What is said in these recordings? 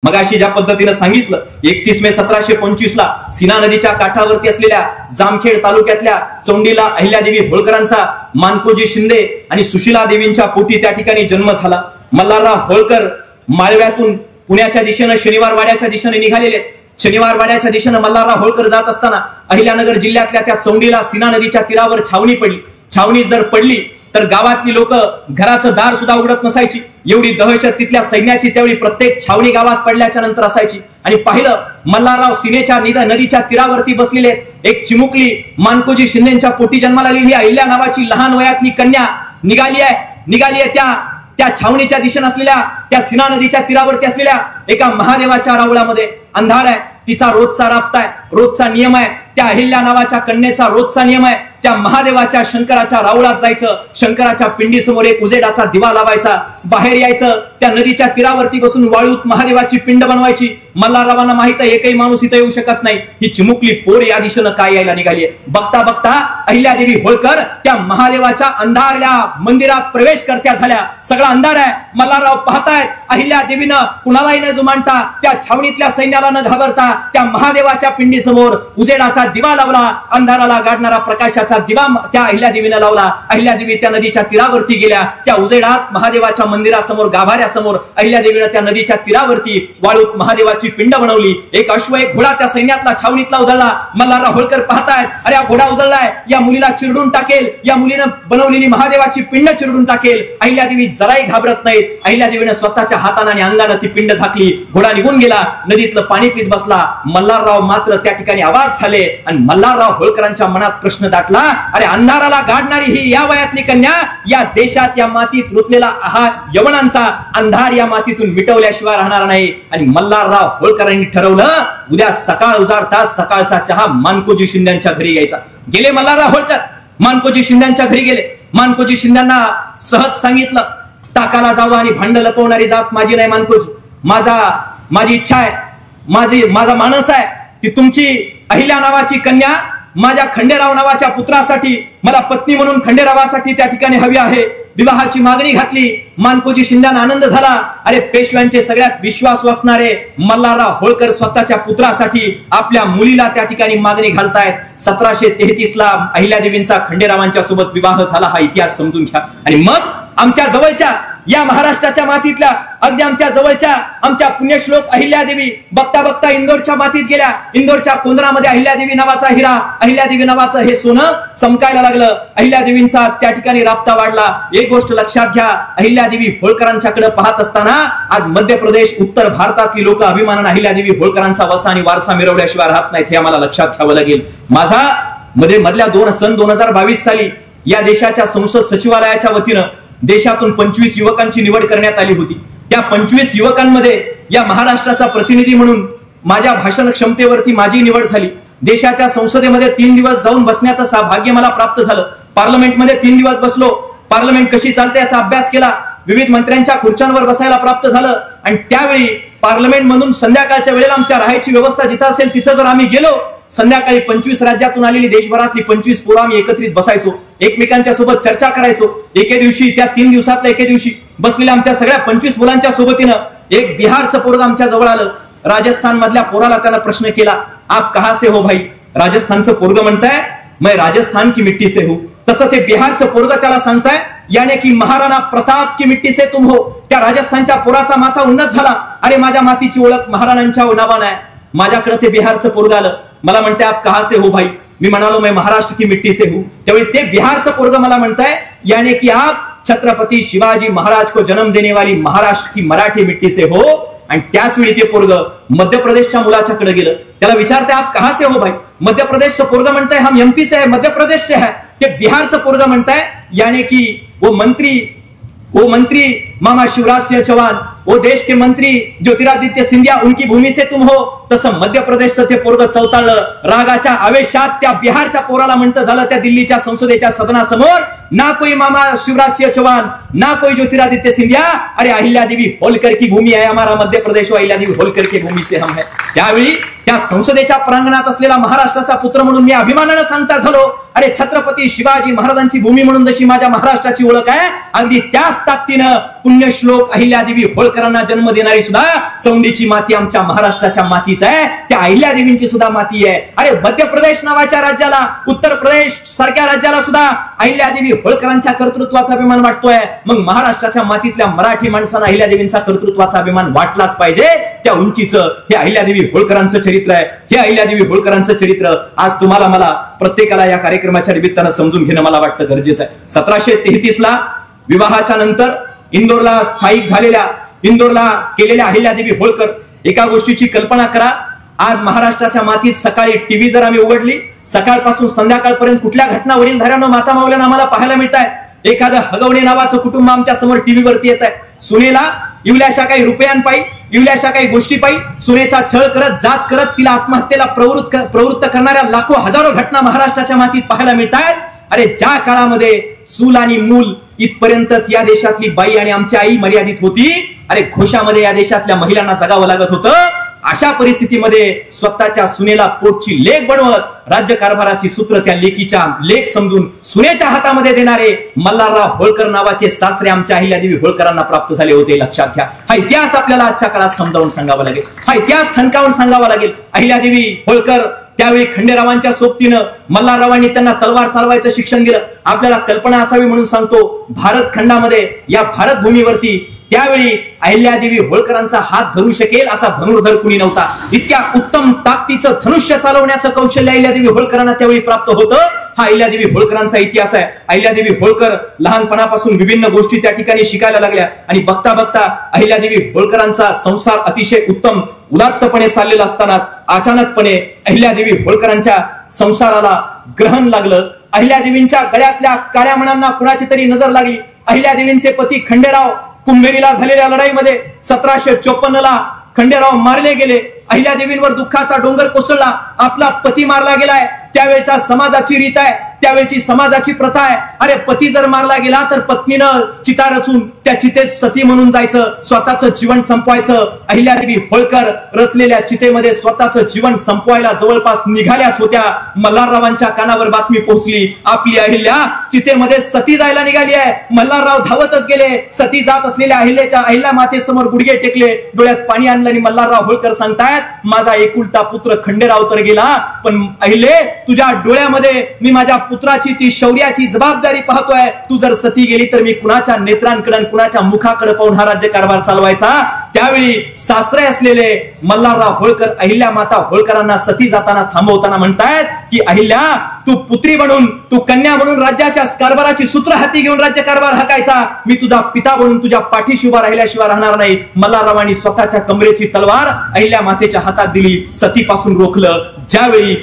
मगाशी ज्या पद्धतीने सांगितलं 31 मे 1725 ला सीना नदीच्या काठावरती असलेल्या जामखेड तालुक्यातल्या चौंडीला अहिल्यादेवी होळकरांचा मानकोजी शिंदे आणि सुशीला देवींच्या पोटी त्या ठिकाणी जन्म झाला। मल्हारराव होळकर माळव्यातून पुण्याच्या दिशेने शनिवार वाड्याच्या दिशेने निघालेले। शनिवार वाड्याच्या दिशेने मल्हारराव होळकर जात असताना अहिल्यानगर जिल्ह्यातल्या त्या चौंडीला सीना नदीच्या तीरावर छावणी पडली। छावणी जर पडली तर गावातली लोक घराचं दार सुद्धा उघडत नसायची, एवढी दहशत तिथल्या सैन्याची त्यावेळी प्रत्येक छावणी गावात पडल्याच्या नंतर असायची। आणि पाहिलं मल्हारराव सीनेच्या नदीच्या तीरावरती बसलेले एक चिमुकली मानकोजी शिंदेच्या पोटी जन्माला आलेली अहिल्या नावाची लहान वयातली कन्या निघाली आहे त्या छावणीच्या दिशेने असलेल्या त्या सीना नदीच्या तीरावरती असलेल्या एका महादेवाच्या रावळामध्ये। अंधार आहे, तिचा रोजचा राबता आहे, रोजचा नियम आहे, त्या अहिल्या नावाच्या कन्येचा रोजचा नियम आहे त्या महादेवाच्या शंकराच्या रावळात जायचं, शंकराच्या पिंडीसमोर एक उजेडाचा दिवा लावायचा, बाहेर यायचं, त्या नदीच्या तीरावरती बसून वाळूत महादेवाची पिंड बनवायची। मल्हाररावांना माहित आहे एकही माणूस इथं येऊ शकत नाही, ही चिमुकली पोर या दिशेनं काय यायला निघाली आहे। बघता बघता अहिल्यादेवी होळकर त्या महादेवाच्या अंधारल्या मंदिरात प्रवेश करत्या झाल्या। सगळा अंधार आहे, मल्हारराव पाहतायत अहिल्यादेवीनं कुणालाही न जुमानता त्या छावणीतल्या सैन्याला न घाबरता त्या महादेवाच्या पिंडीसमोर उजेडाचा दिवा लावला। अंधाराला गाडणारा प्रकाशाचा दिवा त्या अहिल्यादेवीने लावला। अहिल्यादेवी त्या नदीच्या तीरावरती गेल्या, त्या उजेडात महादेवाच्या मंदिरासमोर गाभाऱ्यासमोर अहिल्यादेवीने त्या नदीच्या तीरावरती वाळूत महादेवाची पिंड बनवली। एक अश्व एक घोडा त्या सैन्यातला छावणीतला उधळला। मल्हारराव होळकर पाहतायत अरे हा घोडा उधळलाय, या मुलीला चिरडून टाकेल, या मुलीनं बनवलेली महादेवाची पिंड चिरडून टाकेल। अहिल्यादेवी जराही घाबरत नाहीत, अहिल्यादेवीने स्वतःच्या हाताने आणि अंगाने ती पिंड झाकली, घोडा निघून गेला, नदीतलं पाणी पित बसला। मल्हारराव मात्र त्या ठिकाणी आवाज झाले आणि मल्हारराव होळकरांच्या मनात प्रश्न दाटला, अरे अंधाराला गाडणारी ही या वयातली कन्या, या देशात या मातीत रुतलेला हा यवनांचा अंधार या मातीतून मिटवल्याशिवाय राहणार नाही। आणि मल्हारराव होळकरांनी ठरवलं उद्या सकाळ उजाडताच सकाळचा चहा मानकोजी शिंद्यांच्या घरी घ्यायचा। गेले मल्हारराव होळकर मानकोजी शिंद्यांच्या घरी गेले। मानकोजी शिंद्यांना सहज सांगितलं टाकाला जावं आणि भांड लपवणारी जात माझी नाही मानकोजी, माझी इच्छा आहे, माझा मानस आहे ती तुमची अहिल्या नावाची कन्या माझ्या खंडेराव नावाच्या पुत्रासाठी मला पत्नी म्हणून खंडेरावासाठी त्या ठिकाणी हवी आहे। विवाहाची मागणी घातली। मानकोजी शिंद्यांना आनंद झाला, अरे पेशव्यांचे सगळ्यात विश्वास असणारे मल्हारराव होळकर स्वतःच्या पुत्रासाठी आपल्या मुलीला त्या ठिकाणी मागणी घालतायत। 1733 ला अहिल्यादेवींचा खंडेरावांच्या सोबत विवाह झाला, हा इतिहास समजून घ्या। आणि मग आमच्या जवळच्या या महाराष्ट्राच्या मातीतल्या अगदी आमच्या जवळच्या आमच्या पुण्यश्लोक अहिल्यादेवी बघता बघता इंदोरच्या मातीत गेल्या। इंदोरच्या कोंदरामध्ये अहिल्यादेवी नावाचा हिरा, अहिल्यादेवी नावाचं हे सोनं चमकायला लागलं। अहिल्यादेवींचा त्या ठिकाणी राबता वाढला। एक गोष्ट लक्षात घ्या, अहिल्यादेवी होळकरांच्याकडे पाहत असताना आज मध्य प्रदेश उत्तर भारतातली लोक अभिमानाने अहिल्यादेवी होळकरांचा वसा आणि वारसा मिरवल्याशिवाय राहत नाहीत, हे आम्हाला लक्षात घ्यावं लागेल। मधल्या सन 2022 साली या देशाच्या संसद सचिवालयाच्या वतीनं देशातून 25 युवकांची निवड करण्यात आली होती। त्या 25 युवकांमध्ये या महाराष्ट्राचा प्रतिनिधी म्हणून माझ्या भाषण क्षमतेवरती माझी निवड झाली। देशाच्या संसदेमध्ये 3 दिवस जाऊन बसण्याचं सौभाग्य मला प्राप्त झालं। पार्लमेंटमध्ये 3 दिवस बसलो, पार्लमेंट कशी चालते याचा अभ्यास केला, विविध मंत्र्यांच्या खुर्च्यांवर बसायला प्राप्त झालं। आणि त्यावेळी पार्लमेंट मधून संध्याकाळच्या वेळेला आमच्या राहायची व्यवस्था जिथं असेल तिथं जर आम्ही गेलो, संध्याकाळी 25 राज्यातून आलेली देशभरातली 25 पोरं आम्ही एकत्रित बसायचो, एकमेकांच्या सोबत चर्चा करायचो। एके दिवशी त्या 3 दिवसातल्या एके दिवशी बसलेल्या आमच्या सगळ्या 25 मुलांच्या सोबतीनं एक बिहारचं पोरग आमच्या जवळ आलं। राजस्थान मधल्या पोराला त्यानं प्रश्न केला, आप कहां से हो भाई? राजस्थानचं पोरग म्हणताय मैं राजस्थान की मिट्टी से हूं। तसं ते बिहारचं पोरग त्याला सांगताय याने की महाराणा प्रताप की मिट्टी से तुम हो। त्या राजस्थानच्या पोराचा माथा उन्नत झाला, अरे माझ्या मातीची ओळख महाराणांच्या नावानं आहे। माझ्याकडे ते बिहारचं पोरग आलं, मला म्हणताय आप कहां से हो भाई? मी म्हणालो मैं महाराष्ट्र की मिट्टी से हूं। त्यावेळी ते बिहारचं पोरग मला म्हणताय याने की आप छत्रपति शिवाजी महाराज को जन्म देने वाली महाराष्ट्र की मराठी मिट्टी से हो। आणि त्याच वेळी ते पोरग मध्य प्रदेशच्या मुलाच्याकडे गेलं, त्याला विचारते आप कहां से हो भाई? मध्य प्रदेशचं पोरग म्हणताय हम एमपी से है, मध्य प्रदेश से है। ते बिहारचं पोरग म्हणताय याने की वो मंत्री मामा शिवराज सिंह चौहान, वो देश के मंत्री ज्योतिरादित्य सिंधिया उनकी भूमि से तुम हो। तसं मध्य प्रदेशचं ते पोरग चौताळलं। रागाच्या आवेशात त्या बिहारच्या पोराला म्हणतं झालं त्या दिल्लीच्या संसदेच्या सदनासमोर, ना कोई मामा शिवराज सिंह चौहान, ना कोई ज्योतिरादित्य सिंधिया, अरे अहिल्यादेवी होलकर की भूमि है हमारा मध्य प्रदेश, अहिल्यादेवी होलकर की भूमि से हम है। त्यावेळी त्या संसदेच्या प्रांगणात असलेला महाराष्ट्राचा पुत्र म्हणून मी अभिमानानं सांगता झालो, अरे छत्रपती शिवाजी महाराजांची भूमी म्हणून जशी माझ्या महाराष्ट्राची ओळख आहे, अगदी त्याच ताकदीनं पुण्यश्लोक अहिल्यादेवी होळकरांना जन्म देणारी सुद्धा चौंडीची माती आमच्या महाराष्ट्राच्या मातीत आहे, त्या अहिल्यादेवींची सुद्धा माती आहे. अरे मध्य प्रदेश नावाच्या राज्याला, उत्तर प्रदेश सारख्या राज्याला सुद्धा अहिल्यादेवी होळकरांच्या कर्तृत्वाचा अभिमान वाटतोय. मग महाराष्ट्राच्या मातीतल्या मराठी माणसांना अहिल्यादेवींचा कर्तृत्वाचा अभिमान वाटलाच पाहिजे. त्या उंचीचं हे अहिल्यादेवी होळकरांचं चरित्र आहे. हे अहिल्यादेवी होळकरांचं चरित्र आज तुम्हाला मला प्रत्येकाला या कार्यक्रमाच्या निमित्तानं समजून घेणं मला वाटतं गरजेचं आहे. 1733 ला विवाहाच्या नंतर इंदोरला स्थायिक झालेल्या, इंदोरला केलेल्या अहिल्यादेवी होळकर, एका गोष्टीची कल्पना करा. आज महाराष्ट्राच्या मातीत सकाळी टीव्ही जर आम्ही उघडली, सकाळपासून संध्याकाळपर्यंत कुठल्या घटना वडीलधाऱ्यांना, माता मावल्यांना आम्हाला पाहायला मिळत आहे. एखादं हगवणे नावाचं कुटुंब आमच्या समोर टीव्हीवरती येत आहे. सुनेला इवल्याशा काही रुपयांपायी, इवल्याशा काही गोष्टीपायी सुनेचा छळ करत, जाच करत तिला आत्महत्येला प्रवृत्त करणाऱ्या लाखो हजारो घटना महाराष्ट्राच्या मातीत पाहायला मिळत आहेत. अरे ज्या काळामध्ये चूल आणि मूल इथपर्यंतच या देशातली बाई आणि आमची आई मर्यादित होती, अरे घोषामध्ये या देशातल्या महिलांना जगावं लागत होतं. अशा परिस्थितीमध्ये स्वतःच्या सुनेला पोटची लेक बनवत राज्यकारभाराची सूत्र त्या लेकीच्या लेक समजून सुनेच्या हातामध्ये देणारे मल्हारराव होळकर नावाचे सासरे आमच्या अहिल्यादेवी होळकरांना प्राप्त झाले होते. लक्षात घ्या, हा इतिहास आपल्याला आजच्या काळात समजावून सांगावा लागेल, हा इतिहास ठणकावून सांगावा लागेल. अहिल्यादेवी होळकर त्यावेळी खंडेरावांच्या सोबतीनं मल्हाररावांनी त्यांना तलवार चालवायचं शिक्षण दिलं. आपल्याला कल्पना असावी म्हणून सांगतो, भारत खंडामध्ये, या भारत भूमीवरती त्यावेळी अहिल्यादेवी होळकरांचा हात धरू शकेल असा धनुर्धर कुणी नव्हता. इतक्या उत्तम ताकदीचं धनुष्य चालवण्याचं कौशल्य अहिल्यादेवी होळकरांना त्यावेळी प्राप्त होतं. हा अहिल्यादेवी होळकरांचा इतिहास आहे. अहिल्यादेवी होळकर लहानपणापासून विभिन्न गोष्टी त्या ठिकाणी शिकायला लागल्या आणि बघता बघता अहिल्यादेवी होळकरांचा संसार अतिशय उत्तम उदात्तपणे चाललेला असतानाच अचानकपणे अहिल्यादेवी होळकरांच्या संसाराला ग्रहण लागलं. अहिल्यादेवींच्या गळ्यातल्या काळ्या मणांना कुणाची तरी नजर लागली. अहिल्यादेवींचे पती खंडेराव कुंभेरीला झालेल्या लढाईमध्ये 1754 ला खंडेराव मारले गेले. अहिल्यादेवींवर दुःखाचा डोंगर कोसळला. आपला पती मारला गेलाय. त्यावेळच्या समाजाची रीत आहे, त्यावेळची समाजाची प्रथा आहे. अरे पती जर मारला गेला तर पत्नीनं चिता रचून त्या चितेत सती म्हणून जायचं, स्वतःचं जीवन संपवायचं. अहिल्यादेवी होळकर रचलेल्या चितेमध्ये स्वतःचं जीवन संपवायला जवळपास निघाल्याच होत्या. मल्हाररावांच्या कानावर बातमी पोहोचली, आपली अहिल्या चितेमध्ये सती जायला निघाली आहे. मल्हारराव धावतच गेले. सती जात असलेल्या अहिल्या मातेसमोर गुडघे टेकले, डोळ्यात पाणी आणलं आणि मल्हारराव होळकर सांगतायत, माझा एकुलता पुत्र खंडेराव तर गेला, पण अहिले तुझ्या डोळ्यामध्ये मी माझ्या पुत्राची ती शौर्याची जबाबदारी पाहतोय. तू जर सती गेली तर मी कुणाच्या नेत्रांकडे, कुणाच्या मुखाकडे पाहून हा राज्यकारभार चालवायचा. त्यावेळी सासरे असलेले मल्हारराव होळकर अहिल्या माता होळकरांना सती जाताना थांबवताना म्हणतायत की अहिल्या, तू पुत्री बनून, तू कन्या म्हणून राज्याच्या कारभाराची सूत्र हाती घेऊन राज्यकारभार हाकायचा. मी तुझा पिता बनून तुझ्या पाठीशी उभा राहिल्याशिवाय राहणार नाही. मल्हाररावांनी स्वतःच्या कमरेची तलवार अहिल्या मातेच्या हातात दिली, सतीपासून रोखलं. ज्यावेळी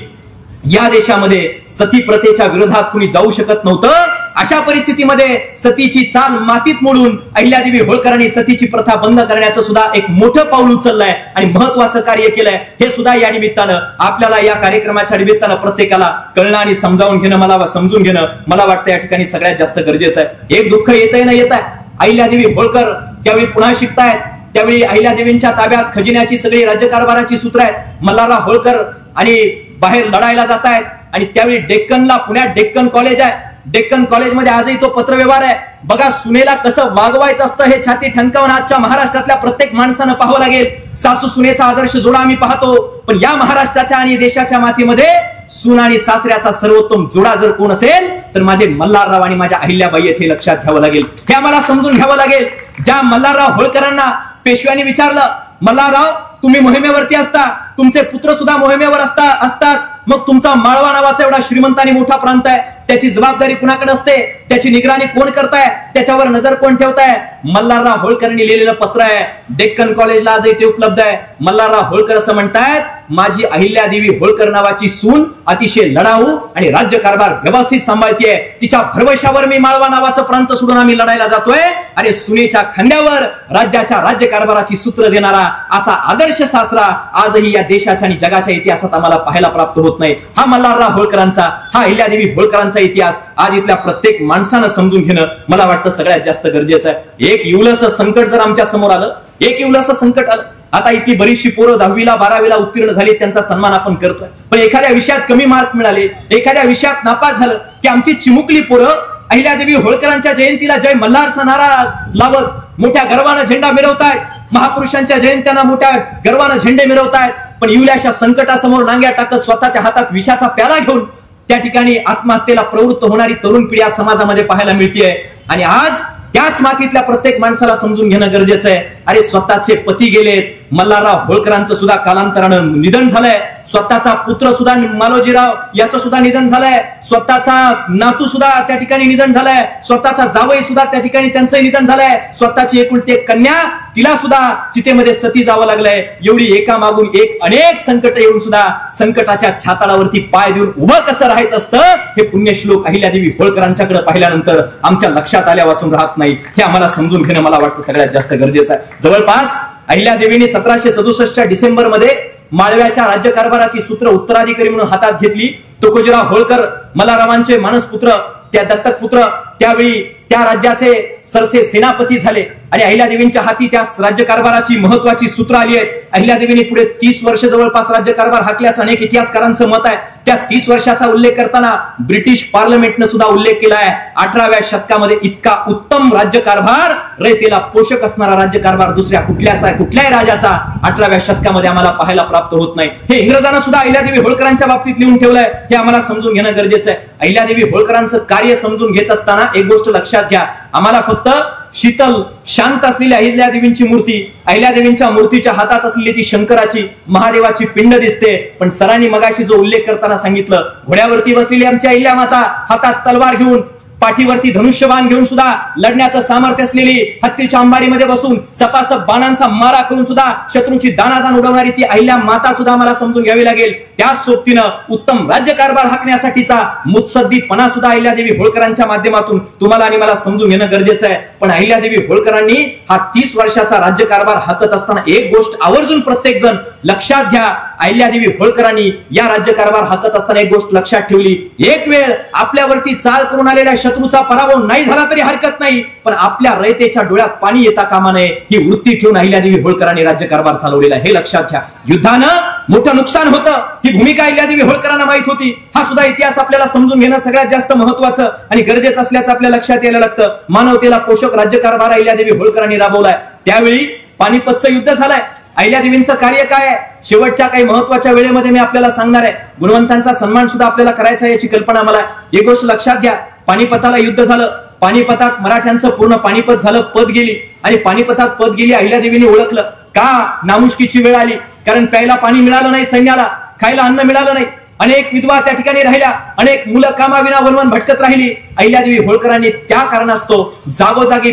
या देशामध्ये सती प्रथेच्या विरोधात कुणी जाऊ शकत नव्हतं, अशा परिस्थितीमध्ये सतीची चाल मातीत मोडून अहिल्यादेवी होळकरांनी सतीची प्रथा बंद करण्याचं सुद्धा एक मोठं पाऊल उचललंय आणि महत्वाचं कार्य केलंय. हे सुद्धा या निमित्तानं आपल्याला, या कार्यक्रमाच्या निमित्तानं प्रत्येकाला कळणं आणि समजावून घेणं, मला समजून घेणं मला वाटतं या ठिकाणी सगळ्यात जास्त गरजेचं आहे. एक दुःख येतंय ना येत आहे. अहिल्यादेवी होळकर त्यावेळी पुन्हा शिकतायत. त्यावेळी अहिल्यादेवींच्या ताब्यात खजिन्याची सगळी राज्यकारभाराची सूत्र आहेत. मल्हारराव होळकर आणि बाहेर लढायला जात आहेत आणि त्यावेळी डेक्कनला, पुण्यात डेक्कन कॉलेज आहे. डेक्कन कॉलेजमध्ये आजही तो पत्रव्यवहार आहे. बघा, सुनेला कसं वागवायचं असतं हे छाती ठणकावून आजच्या महाराष्ट्रातल्या प्रत्येक माणसानं पाहावं लागेल. सासू सुनेचा आदर्श जोडा आम्ही पाहतो, पण या महाराष्ट्राच्या आणि देशाच्या मातीमध्ये सून आणि सासऱ्याचा सर्वोत्तम जोडा जर कोण असेल तर माझे मल्हारराव आणि माझ्या अहिल्याबाई आहेत, हे लक्षात घ्यावं लागेल. हे आम्हाला समजून घ्यावं लागेल. ज्या मल्हारराव होळकरांना पेशव्यांनी विचारलं, मल्हारराव तुम्ही मोहिमेवरती असता, तुमचे पुत्र सुद्धा मोहिमेवर असतात, मग तुमचा माळवा नावाचा एवढा श्रीमंत आणि मोठा प्रांत आहे, त्याची जबाबदारी कुणाकडे असते, त्याची निगराणी कोण करताय, त्याच्यावर नजर कोण ठेवताय? मल्हारराव होळकरांनी लिहिलेलं पत्र आहे. डेक्कन कॉलेजला आजही ते उपलब्ध आहे. मल्हारराव होळकर असं म्हणतायत, माझी अहिल्यादेवी होळकर नावाची सून अतिशय लढाऊ आणि राज्यकारभार व्यवस्थित सांभाळतीये. तिच्या भरवशावर मी माळवा नावाचं प्रांत सोडून आम्ही लढायला जातोय. अरे सुनेच्या खांद्यावर राज्याच्या राज्यकारभाराची सूत्र देणारा असा आदर्श सासरा आजही या देशाच्या आणि जगाच्या इतिहासात आम्हाला पाहायला प्राप्त होत नाही. हा मल्हारराव होळकरांचा, हा अहिल्यादेवी होळकरांचा इतिहास आज इथल्या प्रत्येक माणसानं समजून घेणं मला वाटतं सगळ्यात जास्त गरजेचं आहे. एक इवलंसं संकट जर आमच्या समोर आलं, एक इवलंसं संकट आलं, आता इतकी बरीचशी पोरं 10वीला 12वीला उत्तीर्ण झाली, त्यांचा सन्मान आपण करतोय. पण एखाद्या विषयात कमी मार्क मिळाले, एखाद्या विषयात नापास झालं की आमची चिमुकली पोरं अहिल्यादेवी होळकरांच्या जयंतीला जय मल्हारचा नारा लावत मोठ्या गर्वानं झेंडा मिरवतायत, महापुरुषांच्या जयंत्यांना मोठ्या गर्वानं झेंडे मिरवतायत. पण इवल्याशा संकटासमोर नांग्या टाकत स्वतःच्या हातात विषाचा प्याला घेऊन त्या ठिकाणी आत्महत्येला प्रवृत्त होणारी तरुण पिढी समाजामध्ये पाहायला मिळतेय. आणि आज त्याच मातीतल्या प्रत्येक माणसाला समजून घेणं गरजेचं आहे. अरे स्वतःचे पती गेलेत, मल्हारराव होळकरांचं सुद्धा कालांतरानं निधन झालंय, स्वतःचा पुत्र सुद्धा मालोजीराव याचं सुद्धा निधन झालंय, स्वतःचा नातू सुद्धा त्या ठिकाणी निधन झालाय, स्वतःचा जावई सुद्धा त्या ठिकाणी त्यांचं निधन झालंय, स्वतःची एकुलती एक कन्या तिला सुद्धा चितेमध्ये सती जावं लागलंय. एवढी एकामागून एक अनेक संकट येऊन सुद्धा संकटाच्या छाताडावरती पाय देऊन उभं कसं राहायचं असतं हे पुण्यश्लोक अहिल्यादेवी होळकरांच्याकडे पाहिल्यानंतर आमच्या लक्षात आल्या वाचून राहत नाही. हे आम्हाला समजून घेणं मला वाटतं सगळ्यात जास्त गरजेचं आहे. जवळपास अहिल्यादेवीने 1767 डिसेंबर मध्ये माळव्याच्या राज्यकारभाराची सूत्र उत्तराधिकारी म्हणून हातात घेतली. तुकोजीराव होळकर मल्हाररावांचे मानसपुत्र, त्या दत्तक पुत्र, त्यावेळी त्या राज्याचे सरसे सेनापती झाले आणि अहिल्यादेवींच्या हाती त्या राज्यकारभाराची महत्वाची सूत्र आली आहेत. अहिल्यादेवींनी पुढे 30 वर्ष जवळपास राज्यकारभार हाकल्याचं अनेक इतिहासकारांचं मत आहे. त्या 30 वर्षाचा उल्लेख करताना ब्रिटिश पार्लमेंटनं सुद्धा उल्लेख केला आहे. 18व्या शतकामध्ये इतका उत्तम राज्यकारभार, रयतेला पोषक असणारा राज्यकारभार दुसऱ्या कुठल्याही राजाचा 18व्या शतकामध्ये आम्हाला पाहायला प्राप्त होत नाही. हे इंग्रजांना सुद्धा अहिल्यादेवी होळकरांच्या बाबतीत लिहून ठेवलंय. हे आम्हाला समजून घेणं गरजेचं आहे. अहिल्यादेवी होळकरांचं कार्य समजून घेत असताना एक गोष्ट लक्षात घ्या, आम्हाला फक्त शीतल शांत असलेली अहिल्यादेवींची मूर्ती, अहिल्यादेवींच्या मूर्तीच्या हातात असलेली ती शंकराची महादेवाची पिंड दिसते. पण सरांनी मगाशी जो उल्लेख करताना सांगितलं, घोड्यावरती बसलेली आमची अहिल्या माता, हातात तलवार घेऊन, पाठीवरती धनुष्यबाण घेऊन सुद्धा लढण्याचं सामर्थ्य असलेली, हत्तीच्या अंबारीमध्ये बसून सपासप बाणांचा मारा करून सुद्धा शत्रूची दानादान उडवणारी ती अहिल्या माता सुद्धा मला समजून घ्यावी लागेल. त्याच सोबतीनं उत्तम राज्यकारभार हाकण्यासाठीचा मुत्सद्दीपणा सुद्धा अहिल्यादेवी होळकरांच्या माध्यमातून तुम्हाला आणि मला समजून घेणं गरजेचं आहे. पण अहिल्यादेवी होळकरांनी हा 30 वर्षाचा राज्यकारभार हाकत असताना एक गोष्ट आवर्जून प्रत्येक जण लक्षात घ्या, अहिल्यादेवी होळकरांनी या राज्यकारभार हाकत असताना एक गोष्ट लक्षात ठेवली, एक वेळ आपल्यावरती चाल करून आलेल्या शत्रूचा पराभव नाही झाला तरी हरकत नाही, पण आपल्या रयतेच्या डोळ्यात पाणी येता कामा नये ही वृत्ती ठेवून अहिल्यादेवी होळकरांनी राज्यकारभार चालवलेला आहे. हे लक्षात घ्या. युद्धानं मोठं नुकसान होतं ही भूमिका अहिल्यादेवी होळकरांना माहित होती. हा सुद्धा इतिहास आपल्याला समजून घेणं सगळ्यात जास्त महत्वाचं आणि गरजेचं असल्याचं आपल्या लक्षात यायला लागतं. मानवतेला पोषक राज्यकारभार अहिल्यादेवी होळकरांनी राबवलाय. त्यावेळी पानिपतचं युद्ध झालंय. अहिल्यादेवींचं कार्य काय आहे शेवटच्या काही महत्वाच्या वेळेमध्ये मी आपल्याला सांगणार आहे. गुणवंतांचा सन्मान सुद्धा आपल्याला करायचा याची कल्पना मला. एक गोष्ट लक्षात घ्या, पानिपताला युद्ध झालं, पानिपतात मराठ्यांचं पूर्ण पानिपत झालं, पद गेली आणि पानिपतात पद गेली. अहिल्यादेवींनी ओळखलं का नामुष्कीची वेळ आली, कारण प्यायला पाणी मिळालं नाही, सैन्याला खायला अन्न मिळालं नाही, अनेक विधवा त्या ठिकाणी राहिल्या, अनेक मुलं कामाविना वनवन भटकत राहिली. अहिल्यादेवी होळकरांनी त्या कारणास्तव जागोजागी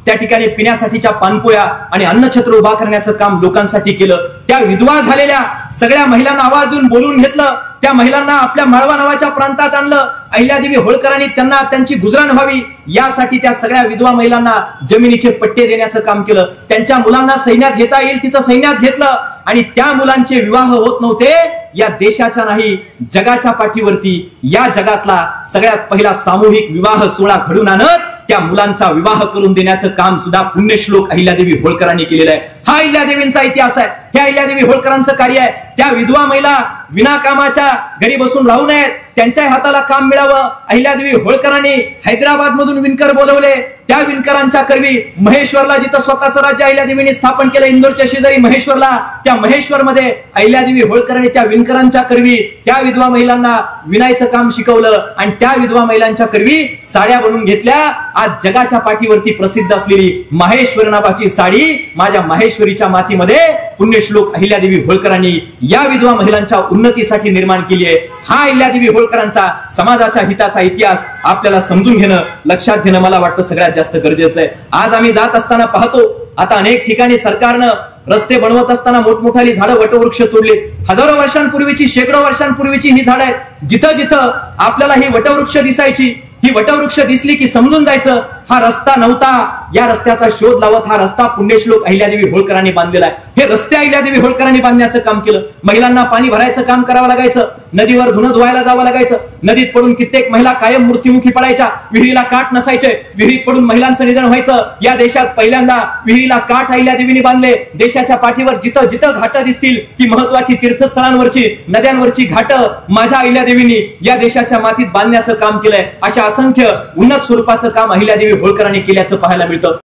त्या ठिकाणी पिण्यासाठीच्या पानपोया आणि अन्नछत्र उभा करण्याचं काम लोकांसाठी केलं. त्या विधवा झालेल्या सगळ्या महिलांना आवाज देऊन बोलून घेतलं, त्या महिलांना आपल्या माळवा नावाच्या प्रांतात आणलं. अहिल्यादेवी होळकरांनी त्यांना त्यांची गुजराण व्हावी यासाठी त्या सगळ्या विधवा महिलांना जमिनीचे पट्टे देण्याचं काम केलं. त्यांच्या मुलांना सैन्यात घेता येईल तिथं सैन्यात घेतलं आणि त्या मुलांचे विवाह होत नव्हते. या देशाच्या नाही जगाच्या पाठीवरती या जगातला सगळ्यात पहिला सामूहिक विवाह सोहळा घडून आणत त्या मुलांचा विवाह करून देण्याचं काम सुद्धा पुण्यश्लोक अहिल्यादेवी होळकरांनी केलेलं आहे. हा अहिल्यादेवींचा इतिहास आहे. हे अहिल्यादेवी होळकरांचं कार्य आहे. त्या विधवा महिला विनाकामाच्या घरी बसून राहू नयेत, त्यांच्या हाताला काम मिळावं. अहिल्यादेवी होळकरांनी हैदराबाद मधून विणकर बोलवले. त्या विणकरांच्या करवी महेश्वरला, जिथं स्वतःचं राज्य अहिल्यादेवींनी स्थापन केलं, इंदोरच्या शेजारी महेश्वरला, त्या महेश्वर मध्ये अहिल्यादेवी होळकरांनी त्या विणकरांच्या करवी त्या विधवा महिलांना विणायचं काम शिकवलं आणि त्या विधवा महिलांच्या करवी साड्या बनवून घेतल्या. आज जगाच्या पाठीवरती प्रसिद्ध असलेली माहेश्वर नावाची साडी माझ्या माहेश्वरीच्या मातीमध्ये पुण्यश्लोक अहिल्यादेवी होळकरांनी या विधवा महिलांच्या उन्नतीसाठी निर्माण केली आहे. हा अहिल्यादेवी होळकरांचा समाजाच्या हिताचा इतिहास आपल्याला समजून घेणं, लक्षात घेणं मला वाटतं सगळ्यात जास्त गरजेचं आहे. आज आम्ही जात असताना पाहतो, आता अनेक ठिकाणी सरकारनं रस्ते बनवत असताना मोठमोठाली झाडं वटवृक्ष तोडले. हजारो वर्षांपूर्वीची, शेकडो वर्षांपूर्वीची ही झाडं आहेत. जिथं जिथं आपल्याला ही वटवृक्ष दिसायची, ही वटवृक्ष दिसली की समजून जायचं हा रस्ता नव्हता, या रस्त्याचा शोध लावत हा रस्ता पुण्यश्लोक अहिल्यादेवी होळकरांनी बांधलेला आहे. हे रस्ते अहिल्यादेवी होळकरांनी बांधण्याचं काम केलं. महिलांना पाणी भरायचं काम करावं लागायचं, नदीवर धुणं धुवायला जावं लागायचं, नदीत पडून कित्येक महिला कायम मृत्युमुखी पडायच्या, विहिरीला काठ नसायचे, विहिरीत पडून महिलांचं निधन व्हायचं. या देशात पहिल्यांदा विहिरीला काठ अहिल्यादेवींनी बांधले. देशाच्या पाठीवर जिथं जिथं घाटं दिसतील ती महत्वाची तीर्थस्थळांवरची, नद्यांवरची घाटं माझ्या अहिल्यादेवींनी या देशाच्या मातीत बांधण्याचं काम केलंय. अशा असंख्य उन्नत स्वरूपाचं काम अहिल्यादेवी होळकरांनी केल्याचं पाहायला मिळतं.